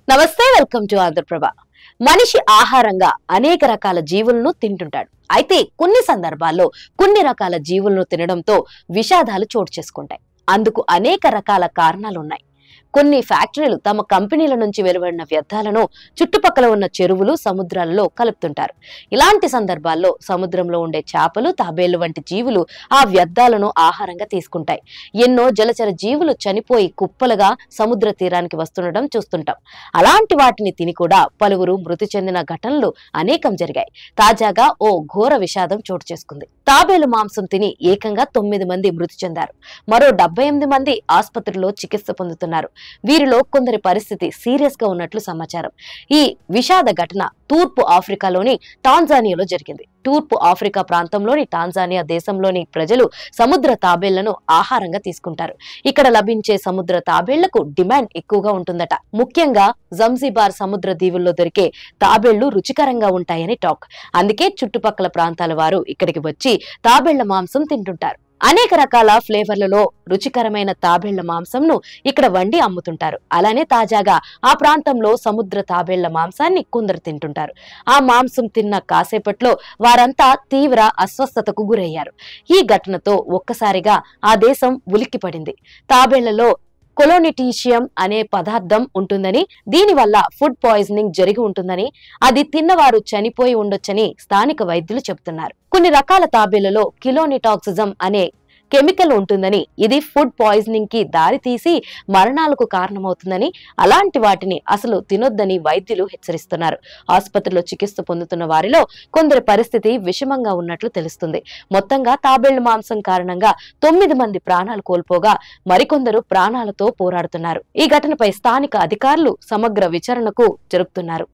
నమస్తే, welcome to Andhraprabha. మనిషి ఆహారంగా అనేక రకాల జీవులను తింటుంటాడు. అయితే కొన్ని సందర్భాల్లో కొన్ని రకాల జీవులను తినడంతో విషాదాలు చోటు చేసుకుంటాయి. అందుకు అనేక రకాల కారణాలున్నాయి. కొన్ని ఫ్యాక్టరీలు తమ కంపెనీల నుంచి వెలువడిన వ్యర్థాలను చుట్టుపక్కల ఉన్న చెరువులు, సముద్రాలలో కలుపుతుంటారు. ఇలాంటి సందర్భాల్లో సముద్రంలో ఉండే చేపలు, తాబేళ్లు వంటి జీవులు ఆ వ్యర్థాలను ఆహారంగా తీసుకుంటాయి. ఎన్నో జలచర జీవులు చనిపోయి కుప్పలుగా సముద్ర తీరానికి వస్తుండటం చూస్తుంటాం. అలాంటి వాటిని తిని కూడా పలువురు మృతి చెందిన ఘటనలు అనేకం జరిగాయి. తాజాగా ఓ ఘోర విషాదం చోటు చేసుకుంది. తాబేలు మాంసం తిని ఏకంగా 9 మంది మృతి చెందారు. మరో 78 మంది ఆసుపత్రిలో చికిత్స పొందుతున్నారు. వీరిలో కొందరి పరిస్థితి సీరియస్ గా ఉన్నట్లు సమాచారం. ఈ విషాద ఘటన తూర్పు ఆఫ్రికాలోని టాంజానియాలో జరిగింది. తూర్పు ఆఫ్రికా ప్రాంతంలోని టాంజానియా దేశంలోని ప్రజలు సముద్ర తాబేళ్లను ఆహారంగా తీసుకుంటారు. ఇక్కడ లభించే సముద్ర తాబేళ్లకు డిమాండ్ ఎక్కువగా ఉంటుందట. ముఖ్యంగా జంజిబార్ సముద్ర దీవుల్లో దొరికే తాబేళ్లు రుచికరంగా ఉంటాయని టాక్. అందుకే చుట్టుపక్కల ప్రాంతాల వారు ఇక్కడికి వచ్చి తాబేళ్ల మాంసం తింటుంటారు. అనేక రకాల ఫ్లేవర్లలో రుచికరమైన తాబేళ్ల మాంసంను ఇక్కడ వండి అమ్ముతుంటారు. అలానే తాజాగా ఆ ప్రాంతంలో సముద్ర తాబేళ్ల మాంసాన్ని కొందరు తింటుంటారు. ఆ మాంసం తిన్న కాసేపట్లో వారంతా తీవ్ర అస్వస్థతకు గురయ్యారు. ఈ ఘటనతో ఒక్కసారిగా ఆ దేశం ఉలిక్కిపడింది. తాబేళ్లలో కొలోనిటీషియం అనే పదార్థం ఉంటుందని, దీనివల్ల ఫుడ్ పాయిజనింగ్ జరిగి ఉంటుందని, అది తిన్నవారు చనిపోయి ఉండొచ్చని స్థానిక వైద్యులు చెబుతున్నారు. కొన్ని రకాల తాబేళ్లలో కిలోనిటాక్సిజం అనే కెమికల్ ఉంటుందని, ఇది ఫుడ్ పాయిజనింగ్ కి దారి తీసి మరణాలకు కారణమవుతుందని, అలాంటి వాటిని అసలు తినొద్దని వైద్యులు హెచ్చరిస్తున్నారు. ఆసుపత్రిలో చికిత్స పొందుతున్న వారిలో కొందరి పరిస్థితి విషమంగా ఉన్నట్లు తెలుస్తుంది. మొత్తంగా తాబేళ్ల మాంసం కారణంగా 9 మంది ప్రాణాలు కోల్పోగా మరికొందరు ప్రాణాలతో పోరాడుతున్నారు. ఈ ఘటనపై స్థానిక అధికారులు సమగ్ర విచారణకు జరుపుతున్నారు.